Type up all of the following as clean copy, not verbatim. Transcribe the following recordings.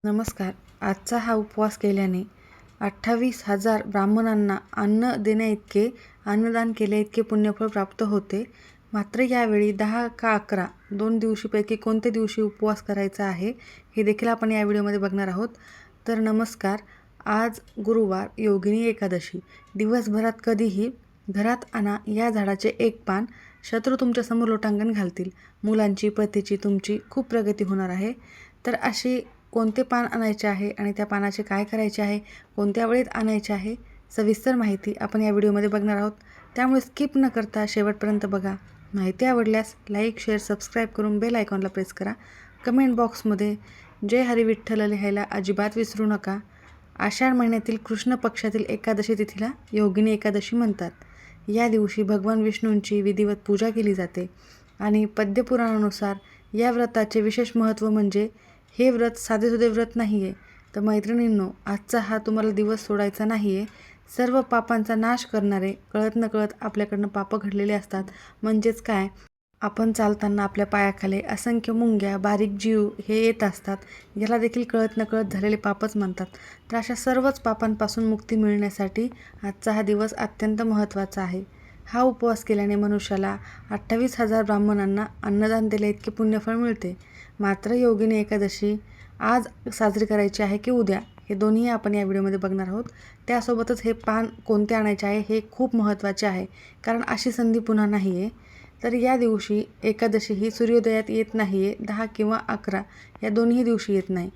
नमस्कार. आजचा हा उपवास केल्याने 28,000 ब्राह्मणांना अन्न देण्याइतके अन्नदान केल्याइतके पुण्यफळ प्राप्त होते. मात्र यावेळी 10 का 11 2 दिवशीपैकी कोणत्या दिवशी उपवास करायचा आहे हे देखील आपण या व्हिडिओमध्ये बघणार आहोत. तर नमस्कार. आज गुरुवार योगिनी एकादशी. दिवसभरात कधीही घरात आणा या झाडाचे एक पान. शत्रू तुमच्यासमोर लोटांगण घालतील. मुलांची, पतीची तुमची खूप प्रगती होणार आहे. तर अशी कोणते पान आणायचे आहे आणि त्या पानाचे काय करायचे आहे, कोणत्या वेळेत आणायचे आहे, सविस्तर माहिती आपण या व्हिडिओमध्ये बघणार आहोत. त्यामुळे स्किप न करता शेवटपर्यंत बघा. माहिती आवडल्यास लाईक, शेअर, सबस्क्राईब करून बेल आयकॉनला प्रेस करा. कमेंट बॉक्समध्ये जय हरी विठ्ठल लिहायला अजिबात विसरू नका. आषाढ महिन्यातील कृष्ण पक्षातील एकादशी तिथीला योगिनी एकादशी म्हणतात. या दिवशी भगवान विष्णूंची विधिवत पूजा केली जाते आणि पद्यपुराणानुसार या व्रताचे विशेष महत्त्व म्हणजे हे व्रत साधेसुधे व्रत नाही आहे. तर मैत्रिणींनो, आजचा हा तुम्हाला दिवस सोडायचा नाही आहे. सर्व पापांचा नाश करणारे, कळत नकळत आपल्याकडनं पापं घडलेले असतात. म्हणजेच काय, आपण चालताना आपल्या पायाखाली असंख्य मुंग्या, बारीक जीव हे येत असतात. याला देखील कळत नकळत झालेले पापच म्हणतात. तर अशा सर्वच पापांपासून मुक्ती मिळण्यासाठी आजचा हा दिवस अत्यंत महत्त्वाचा आहे. हा उपवास केल्याने मनुष्याला 28,000 ब्राह्मणांना अन्नदान दिल्याइतके पुण्यफळ मिळते. मात्र योगिनी एकादशी आज साजरी करायची आहे की उद्या, हे दोन्ही आपण या व्हिडिओमध्ये बघणार आहोत. त्यासोबतच हे पान कोणते आणायचे आहे हे खूप महत्त्वाचे आहे, कारण अशी संधी पुन्हा नाही आहे. तर या दिवशी एकादशी ही सूर्योदयात येत नाही आहे. 10 किंवा 11 या दोन्ही दिवशी येत नाही.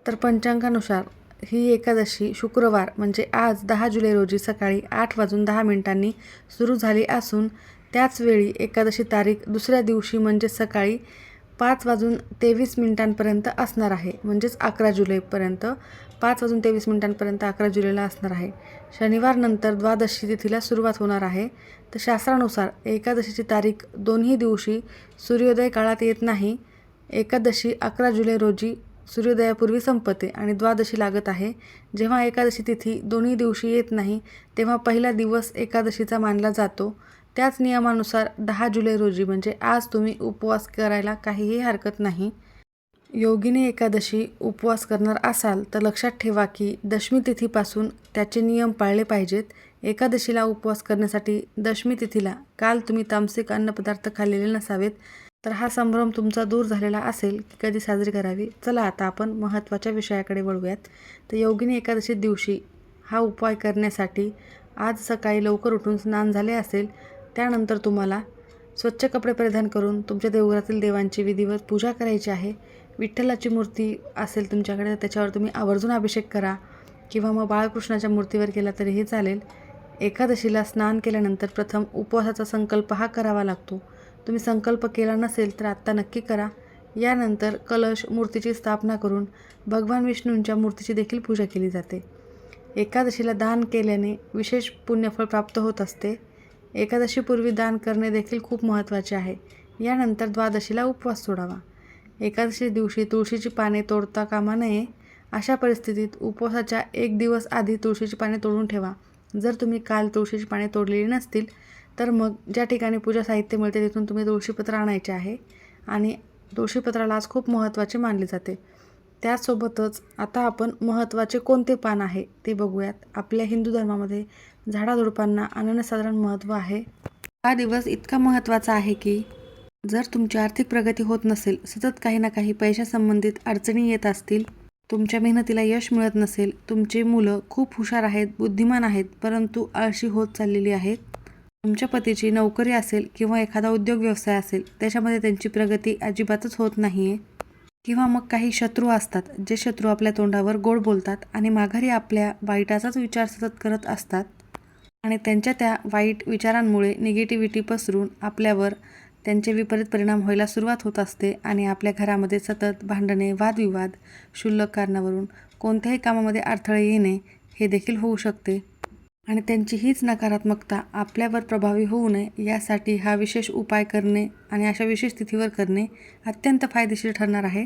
तर पंचांगानुसार ही एकादशी शुक्रवार म्हणजे आज 10 जुलै रोजी सकाळी 8:10 सुरू झाली असून त्याचवेळी एकादशी तारीख दुसऱ्या दिवशी म्हणजे सकाळी 5:23 असणार आहे. म्हणजेच 11 जुलैपर्यंत 5:23 11 जुलैला असणार आहे. शनिवारनंतर द्वादशी तिथीला सुरुवात होणार आहे. तर शास्त्रानुसार एकादशीची तारीख दोन्ही दिवशी सूर्योदय काळात येत नाही. एकादशी 11 जुलै रोजी सूर्योदयापूर्वी संपते आणि द्वादशी लागत आहे. जेव्हा एकादशी तिथी दोन्ही दिवशी येत नाही तेव्हा पहिला दिवस एकादशीचा मानला जातो. त्याच नियमानुसार 10 जुलै रोजी म्हणजे आज तुम्ही उपवास करायला काहीही हरकत नाही. योगिनी एकादशी उपवास करणार असाल तर लक्षात ठेवा की दशमी तिथीपासून त्याचे नियम पाळले पाहिजेत. एकादशीला उपवास करण्यासाठी दशमी तिथीला काल तुम्ही तामसिक अन्नपदार्थ खाल्लेले नसावेत. तर हा संभ्रम तुमचा दूर झालेला असेल की कधी साजरी करावी. चला आता आपण महत्त्वाच्या विषयाकडे वळूयात. तर योगिनी एकादशी दिवशी हा उपाय करण्यासाठी आज सकाळी लवकर उठून स्नान झाले असेल, त्यानंतर तुम्हाला स्वच्छ कपडे परिधान करून तुमच्या देवघरातील देवांची विधिवत पूजा करायची आहे. विठ्ठलाची मूर्ती असेल तुमच्याकडे तर त्याच्यावर तुम्ही आवर्जून अभिषेक करा किंवा मग बाळकृष्णाच्या मूर्तीवर केला तरीही चालेल. एकादशीला स्नान केल्यानंतर प्रथम उपवासाचा संकल्प हा करावा लागतो. तुम्ही संकल्प केला नसेल तर आत्ता नक्की करा. यानंतर कलश मूर्तीची स्थापना करून भगवान विष्णूंच्या मूर्तीची देखील पूजा केली जाते. एकादशीला दान केल्याने विशेष पुण्यफळ प्राप्त होत असते. एकादशीपूर्वी दान करणे देखील खूप महत्त्वाचे आहे. यानंतर द्वादशीला उपवास सोडावा. एकादशी दिवशी तुळशीची पाने तोडता कामा नये. अशा परिस्थितीत उपवासाच्या 1 दिवस आधी तुळशीची पाने तोडून ठेवा. जर तुम्ही काल तुळशीची पाने तोडलेली नसतील तर मग ज्या ठिकाणी पूजा साहित्य मिळते तिथून तुम्ही तुळशीपत्र आणायचे आहे आणि तुळशीपत्राला आज खूप महत्त्वाचे मानले जाते. त्यासोबतच आता आपण महत्त्वाचे कोणते पान आहे ते बघूयात. आपल्या हिंदू धर्मामध्ये झाडाझुडपांना अनन्यसाधारण महत्त्व आहे. हा दिवस इतका महत्त्वाचा आहे की जर तुमची आर्थिक प्रगती होत नसेल, सतत काही ना काही पैशासंबंधित अडचणी येत असतील, तुमच्या मेहनतीला यश मिळत नसेल, तुमची मुलं खूप हुशार आहेत, बुद्धिमान आहेत परंतु आळशी होत चाललेली आहेत, तुमच्या पतीची नोकरी असेल किंवा एखादा उद्योग व्यवसाय असेल त्याच्यामध्ये त्यांची प्रगती अजिबातच होत नाही आहे, किंवा मग काही शत्रू असतात जे शत्रू आपल्या तोंडावर गोड बोलतात आणि माघारी आपल्या वाईटाचाच विचार सतत करत असतात आणि त्यांच्या त्या वाईट विचारांमुळे निगेटिव्हिटी पसरून आपल्यावर त्यांचे विपरीत परिणाम व्हायला सुरुवात होत असते आणि आपल्या घरामध्ये सतत भांडणे, वादविवाद, क्षुल्लक कारणावरून कोणत्याही कामामध्ये अडथळे येणे हे देखील होऊ शकते आणि त्यांची हीच नकारात्मकता आपल्यावर प्रभावी होऊ नये यासाठी हा विशेष उपाय करणे आणि अशा विशेष तिथीवर करणे अत्यंत फायदेशीर ठरणार आहे.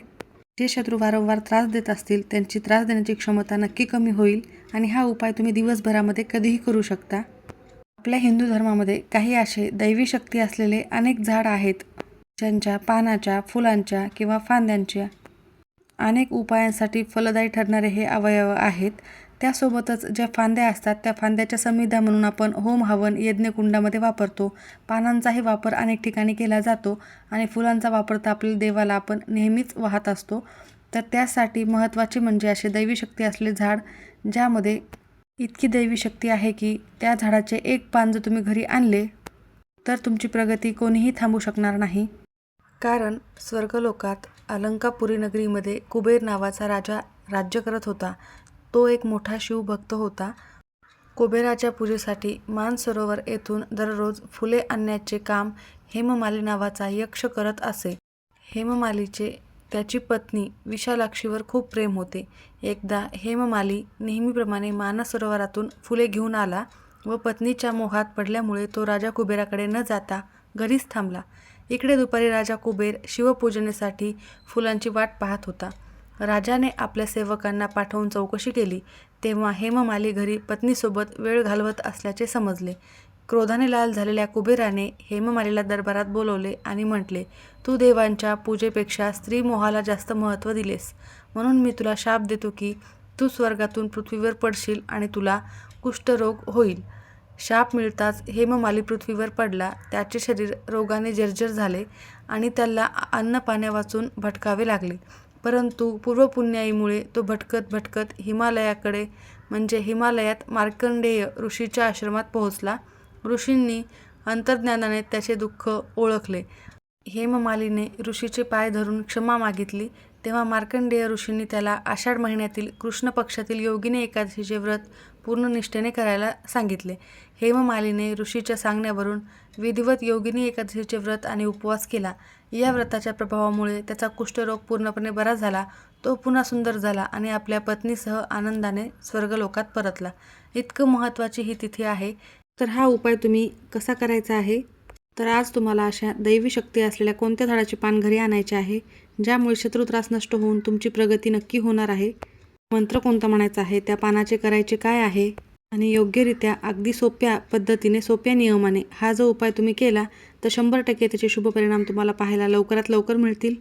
जे शत्रू वारंवार त्रास देत असतील त्यांची त्रास देण्याची क्षमता नक्की कमी होईल आणि हा उपाय तुम्ही दिवसभरामध्ये कधीही करू शकता. आपल्या हिंदू धर्मामध्ये काही असे दैवी शक्ती असलेले अनेक झाड आहेत ज्यांच्या पानाच्या, फुलांच्या किंवा फांद्यांच्या अनेक उपायांसाठी फलदायी ठरणारे हे अवयव आहेत. त्यासोबतच ज्या फांद्या असतात त्या फांद्याच्या समिधा म्हणून आपण होम हवन यज्ञकुंडामध्ये वापरतो. पानांचाही वापर अनेक ठिकाणी केला जातो आणि फुलांचा वापर तर आपल्या देवाला आपण नेहमीच वाहत असतो. तर त्यासाठी महत्त्वाचे म्हणजे असे दैवी शक्ती असलेले झाड, ज्यामध्ये इतकी दैवी शक्ती आहे की त्या झाडाचे एक पान जर तुम्ही घरी आणले तर तुमची प्रगती कोणीही थांबू शकणार नाही. कारण स्वर्गलोकात अलंकापुरी नगरीमध्ये कुबेर नावाचा राजा राज्य करत होता. तो एक मोठा शिवभक्त होता. कुबेराच्या पूजेसाठी मानसरोवर येथून दररोज फुले आणण्याचे काम हेममाली नावाचा यक्ष करत असे. हेममालीचे त्याची पत्नी विशालाक्षीवर खूप प्रेम होते. एकदा हेममाली नेहमीप्रमाणे मानसरोवरातून फुले घेऊन आला व पत्नीच्या मोहात पडल्यामुळे तो राजा कुबेराकडे न जाता घरीच थांबला. इकडे दुपारी राजा कुबेर शिवपूजनेसाठी फुलांची वाट पाहत होता. राजाने आपल्या सेवकांना पाठवून चौकशी केली तेव्हा हेममाली घरी पत्नीसोबत वेळ घालवत असल्याचे समजले. क्रोधाने लाल झालेल्या कुबेराने हेममालीला दरबारात बोलवले आणि म्हटले, तू देवांच्या पूजेपेक्षा स्त्रीमोहाला जास्त महत्त्व दिलेस, म्हणून मी तुला शाप देतो की तू स्वर्गातून पृथ्वीवर पडशील आणि तुला कुष्ठरोग होईल. शाप मिळताच हेममाली पृथ्वीवर पडला. त्याचे शरीर रोगाने जर्जर झाले आणि त्याला अन्नपाण्यावाचून भटकावे लागले. परंतु पूर्वपुण्याईमुळे तो भटकत भटकत हिमालयाकडे म्हणजे हिमालयात मार्कंडेय ऋषीच्या आश्रमात पोहोचला. ऋषींनी अंतर्ज्ञानाने त्याचे दुःख ओळखले. हेममालीने ऋषीचे पाय धरून क्षमा मागितली. तेव्हा मार्कंडेय ऋषींनी त्याला आषाढ महिन्यातील कृष्ण पक्षातील योगिनी एकादशीचे व्रत पूर्ण निष्ठेने करायला सांगितले. हेममालीने ऋषीच्या सांगण्यावरून विधिवत योगिनी एकादशीचे व्रत आणि उपवास केला. या व्रताच्या प्रभावामुळे त्याचा कुष्ठरोग पूर्णपणे बरा झाला. तो पुन्हा सुंदर झाला आणि आपल्या पत्नीसह आनंदाने स्वर्गलोकात परतला. इतकं महत्त्वाची ही तिथी आहे. तर हा उपाय तुम्ही कसा करायचा आहे? तर आज तुम्हाला अशा दैवी शक्ती असलेल्या कोणत्या झाडाचे पान घरी आणायचे आहे, ज्यामुळे शत्रुत्रास नष्ट होऊन तुमची प्रगती नक्की होणार आहे. मंत्र कोणता म्हणायचा आहे, त्या पानाचे करायचे काय आहे आणि योग्यरित्या अगदी सोप्या पद्धतीने सोप्या नियमाने हा जो उपाय तुम्ही केला तर 100% त्याचे शुभ परिणाम तुम्हाला पाहायला लवकरात लवकर मिळतील.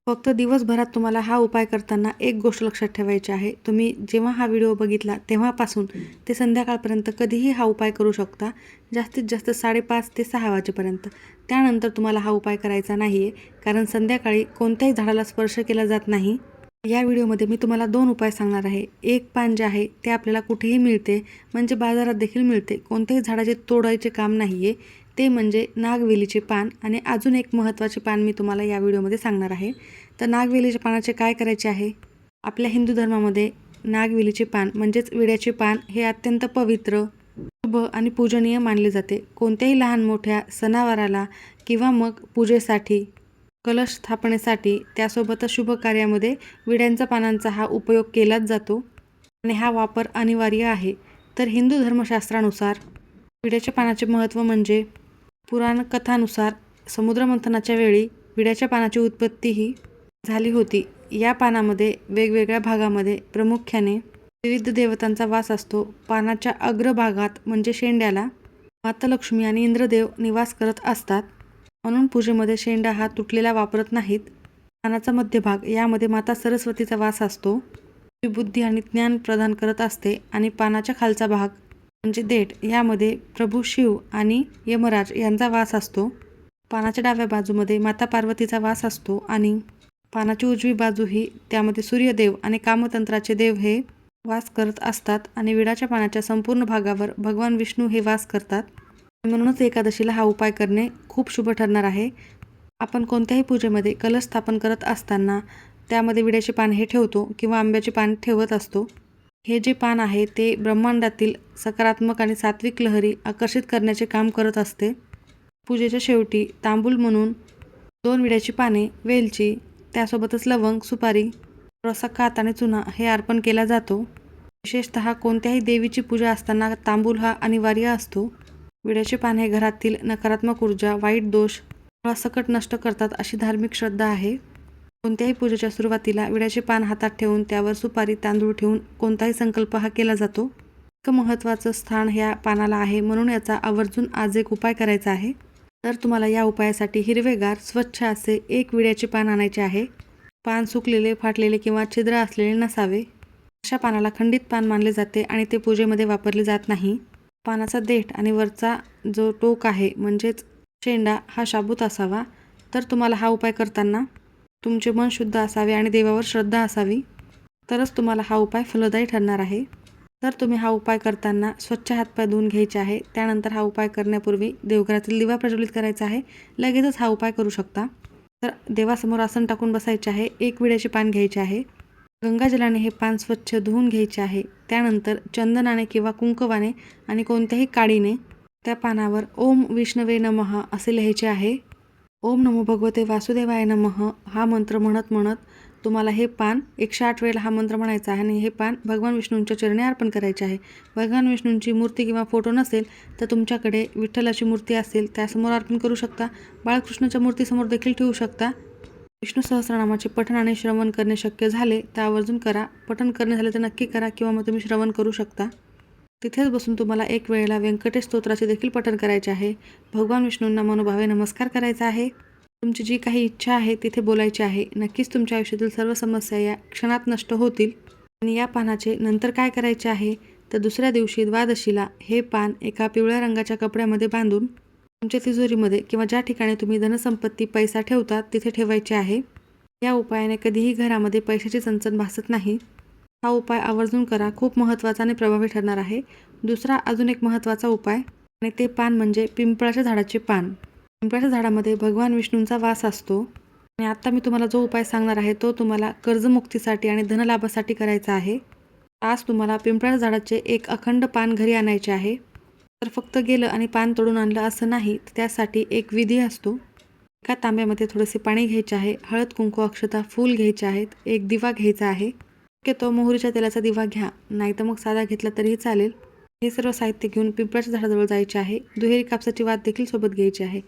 फक्त दिवसभरात तुम्हाला हा उपाय करताना एक गोष्ट लक्षात ठेवायची आहे. तुम्ही जेव्हा हा व्हिडिओ बघितला तेव्हापासून ते संध्याकाळपर्यंत कधीही हा उपाय करू शकता. जास्तीत जास्त 5:30 ते 6 वाजेपर्यंत. त्यानंतर तुम्हाला हा उपाय करायचा नाही आहे, कारण संध्याकाळी कोणत्याही झाडाला स्पर्श केला जात नाही. या व्हिडिओमध्ये मी तुम्हाला 2 उपाय सांगणार आहे. एक पान जे आहे ते आपल्याला कुठेही मिळते, म्हणजे बाजारात देखील मिळते. कोणत्याही झाडाचे तोडायचे काम नाही आहे. ते म्हणजे नागवेलीचे पान. आणि अजून एक महत्त्वाचे पान मी तुम्हाला या व्हिडिओमध्ये सांगणार आहे. तर नागवेलीच्या पानाचे काय करायचे आहे? आपल्या हिंदू धर्मामध्ये नागवेलीचे पान म्हणजेच विड्याचे पान हे अत्यंत पवित्र, शुभ आणि पूजनीय मानले जाते. कोणत्याही लहान मोठ्या सणावाराला किंवा मग पूजेसाठी, कलश स्थापनेसाठी, त्यासोबतच शुभ कार्यामध्ये विड्यांच्या पानांचा हा उपयोग केलाच जातो आणि हा वापर अनिवार्य आहे. तर हिंदू धर्मशास्त्रानुसार विड्याच्या पानाचे महत्त्व म्हणजे पुराणकथानुसार समुद्रमंथनाच्या वेळी विड्याच्या पानाची उत्पत्तीही झाली होती. या पानामध्ये वेगवेगळ्या भागामध्ये प्रामुख्याने विविध देवतांचा वास असतो. पानाच्या अग्रभागात म्हणजे शेंड्याला माता लक्ष्मी आणि इंद्रदेव निवास करत असतात, म्हणून पूजेमध्ये शेंडा हा तुटलेला वापरत नाहीत. पानाचा मध्यभाग यामध्ये माता सरस्वतीचा वास असतो, जी बुद्धी आणि ज्ञान प्रदान करत असते. आणि पानाच्या खालचा भाग म्हणजे देठ यामध्ये प्रभू शिव आणि यमराज यांचा वास असतो. पानाच्या डाव्या बाजूमध्ये माता पार्वतीचा वास असतो आणि पानाची उजवी बाजू ही त्यामध्ये सूर्यदेव आणि कामतंत्राचे देव हे वास करत असतात. आणि विड्याच्या पानाच्या संपूर्ण भागावर भगवान विष्णू हे वास करतात. म्हणूनच एकादशीला हा उपाय करणे खूप शुभ ठरणार आहे. आपण कोणत्याही पूजेमध्ये कलश स्थापन करत असताना त्यामध्ये विड्याचे पान हे ठेवतो किंवा आंब्याचे पान ठेवत असतो. हे जे पान आहे ते ब्रह्मांडातील सकारात्मक आणि सात्विक लहरी आकर्षित करण्याचे काम करत असते. पूजेच्या शेवटी तांबूल म्हणून 2 विड्याची पाने, वेलची, त्यासोबतच लवंग, सुपारी, थोडासा कात आणि चुना हे अर्पण केला जातो. विशेषतः कोणत्याही देवीची पूजा असताना तांबूल हा अनिवार्य असतो. विड्याचे पान हे घरातील नकारात्मक ऊर्जा, वाईट दोष सकट नष्ट करतात अशी धार्मिक श्रद्धा आहे. कोणत्याही पूजेच्या सुरुवातीला विड्याचे पान हातात ठेवून त्यावर सुपारी, तांदूळ ठेवून कोणताही संकल्प हा केला जातो. इतकं महत्त्वाचं स्थान ह्या पानाला आहे, म्हणून याचा आवर्जून आज एक उपाय करायचा आहे. तर तुम्हाला या उपायासाठी हिरवेगार स्वच्छ असे 1 विड्याचे पान आणायचे आहे. पान सुकलेले, फाटलेले किंवा छिद्र असलेले नसावे. अशा पानाला खंडित पान मानले जाते आणि ते पूजेमध्ये वापरले जात नाही. पानाचा देठ आणि वरचा जो टोक आहे म्हणजेच शेंडा हा शाबूत असावा. तर तुम्हाला हा उपाय करताना तुमचे मन शुद्ध असावे आणि देवावर श्रद्धा असावी, तरच तुम्हाला हा उपाय फलदायी ठरणार आहे. तर तुम्ही हा उपाय करताना स्वच्छ हातपाय धुवून घ्यायचे आहे. त्यानंतर हा उपाय करण्यापूर्वी देवघरातील दिवा प्रज्वलित करायचा आहे. लगेचच हा उपाय करू शकता. तर देवासमोर आसन टाकून बसायचे आहे. एक विड्याचे पान घ्यायचे आहे. गंगाजलाने हे पान स्वच्छ धुवून घ्यायचे आहे. त्यानंतर चंदनाने किंवा कुंकवाने आणि कोणत्याही काडीने त्या पानावर ओम विष्णवे नमः असे लिहायचे आहे. ओम नमो भगवते वासुदेवाय नमः हा मंत्र म्हणत म्हणत तुम्हाला हे पान 108 वेळेला हा मंत्र म्हणायचा आहे आणि हे पान भगवान विष्णूंच्या चरणी अर्पण करायचे आहे. भगवान विष्णूंची मूर्ती किंवा फोटो नसेल तर तुमच्याकडे विठ्ठलाची मूर्ती असेल त्यासमोर अर्पण करू शकता. बाळकृष्णाच्या मूर्तीसमोर देखील ठेवू शकता. विष्णू सहस्रनामाचे पठण आणि श्रवण करणे शक्य झाले तर आवर्जून करा. पठण करणे झाले तर नक्की करा किंवा मग तुम्ही श्रवण करू शकता. तिथेच बसून तुम्हाला एक वेळेला व्यंकटेश स्तोत्राचे देखील पठण करायचे आहे. भगवान विष्णूंना मनोभावे नमस्कार करायचा आहे. तुमची जी काही इच्छा आहे तिथे बोलायची आहे. नक्कीच तुमच्या आयुष्यातील सर्व समस्या या क्षणात नष्ट होतील. आणि या पानाचे नंतर काय करायचे आहे तर दुसऱ्या दिवशी द्वादशीला हे पान एका पिवळ्या रंगाच्या कपड्यामध्ये बांधून तुमच्या तिजोरीमध्ये किंवा ज्या ठिकाणी तुम्ही धनसंपत्ती पैसा ठेवता तिथे ठेवायचे आहे. या उपायाने कधीही घरामध्ये पैशाची चणचण भासत नाही. हा उपाय आवर्जून करा. खूप महत्त्वाचा आणि प्रभावी ठरणार आहे. दुसरा अजून एक महत्त्वाचा उपाय आणि ते पान म्हणजे पिंपळाच्या झाडाचे पान. पिंपळाच्या झाडामध्ये भगवान विष्णूंचा वास असतो आणि आता मी तुम्हाला जो उपाय सांगणार आहे तो तुम्हाला कर्जमुक्तीसाठी आणि धनलाभासाठी करायचा आहे. आज तुम्हाला पिंपळाच्या झाडाचे एक अखंड पान घरी आणायचे आहे. तर फक्त गेलं आणि पान तोडून आणलं असं नाही, त्यासाठी एक विधी असतो. एका तांब्यामध्ये थोडेसे पाणी घ्यायचे आहे. हळद, कुंकू, अक्षता, फूल घ्यायचे आहेत. एक दिवा घ्यायचा आहे. तो मोहरीच्या तेलाचा दिवा घ्या, नाही तर मग साधा घेतला तरीही चालेल. हे सर्व साहित्य घेऊन पिंपळाच्या झाडाजवळ जायचे आहे. दुहेरी कापसाची वात देखील सोबत घ्यायची आहे.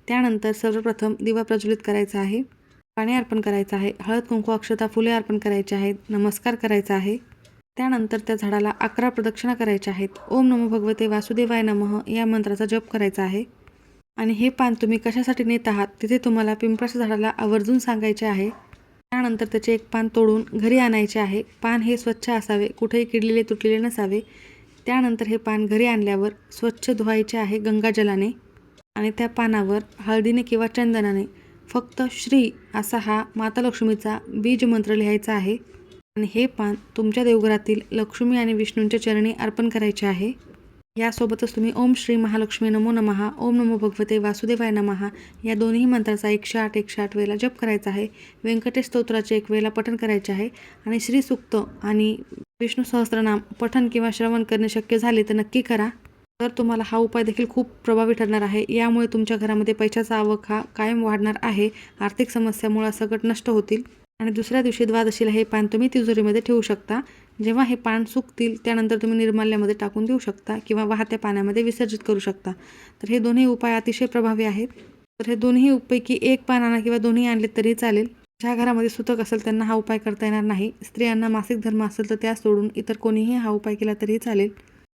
त्यानंतर सर्वप्रथम दिवा प्रज्वलित करायचा आहे. पाणी अर्पण करायचं आहे. हळद, कुंकू, अक्षता, फुले अर्पण करायचे आहेत. नमस्कार करायचा आहे. त्यानंतर त्या झाडाला 11 प्रदक्षिणा करायच्या आहेत. ओम नमो भगवते वासुदेवाय नमः या मंत्राचा जप करायचा आहे. आणि हे पान तुम्ही कशासाठी नेत आहात तिथे तुम्हाला पिंपळाच्या झाडाला आवर्जून सांगायचे आहे. त्यानंतर त्याचे एक पान तोडून घरी आणायचे आहे. पान हे स्वच्छ असावे, कुठेही किडलेले तुटलेले नसावे. त्यानंतर हे पान घरी आणल्यावर स्वच्छ धुवायचे आहे गंगाजलाने आणि त्या पानावर हळदीने किंवा चंदनाने फक्त श्री असा हा माता लक्ष्मीचा बीज मंत्र लिहायचा आहे. आणि हे पान तुमच्या देवघरातील लक्ष्मी आणि विष्णूंच्या चरणी अर्पण करायचे आहे. यासोबतच तुम्ही ओम श्री महालक्ष्मी नमो नमः, ओम नमो भगवते वासुदेवाय नमः या दोन्ही मंत्राचा 108 वेळेला जप करायचा आहे. व्यंकटेश स्तोत्राचे एक वेळेला पठण करायचे आहे आणि श्रीसूक्त आणि विष्णू सहस्त्रनाम पठण किंवा श्रवण करणे शक्य झाले तर नक्की करा. तर तुम्हाला हा उपाय देखील खूप प्रभावी ठरणार आहे. यामुळे तुमच्या घरामध्ये पैशाचा आवक हा कायम वाढणार आहे. आर्थिक समस्यामुळे सकट नष्ट होतील. आणि दुसऱ्या दिवशी द्वादशीला हे पान तुम्ही तिजोरीमध्ये ठेवू शकता. जेव्हा हे पान सुकतील त्यानंतर तुम्ही निर्माल्यामध्ये टाकून देऊ शकता किंवा वाहत्या पाण्यामध्ये विसर्जित करू शकता. तर हे दोन्ही उपाय अतिशय प्रभावी आहेत. तर हे दोन्ही पैकी एक पान आणा किंवा दोन्ही आणले तरी चालेल. ज्या घरामध्ये सुतक असेल त्यांना हा उपाय करता येणार नाही. स्त्रियांना मासिक धर्म असेल तर त्या सोडून इतर कोणीही हा उपाय केला तरी चालेल.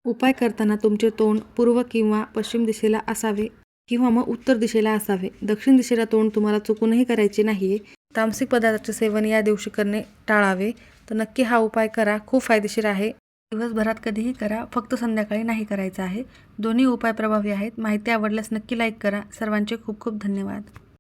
उपाय करताना तुमचे तोंड पूर्व किंवा पश्चिम दिशेला असावे किंवा मग उत्तर दिशेला असावे. दक्षिण दिशेला तोंड तुम्हाला चुकूनही करायचे नाहीये. तामसिक पदार्थाचे सेवन या दिवशी करणे टाळावे. तर नक्की हा उपाय करा. खूप फायदेशीर आहे. दिवसभरात कधीही करा, फक्त संध्याकाळी नाही करायचा आहे. दोन्ही उपाय प्रभावी आहेत. माहिती आवडल्यास नक्की लाईक करा. सर्वांचे खूप खूप धन्यवाद.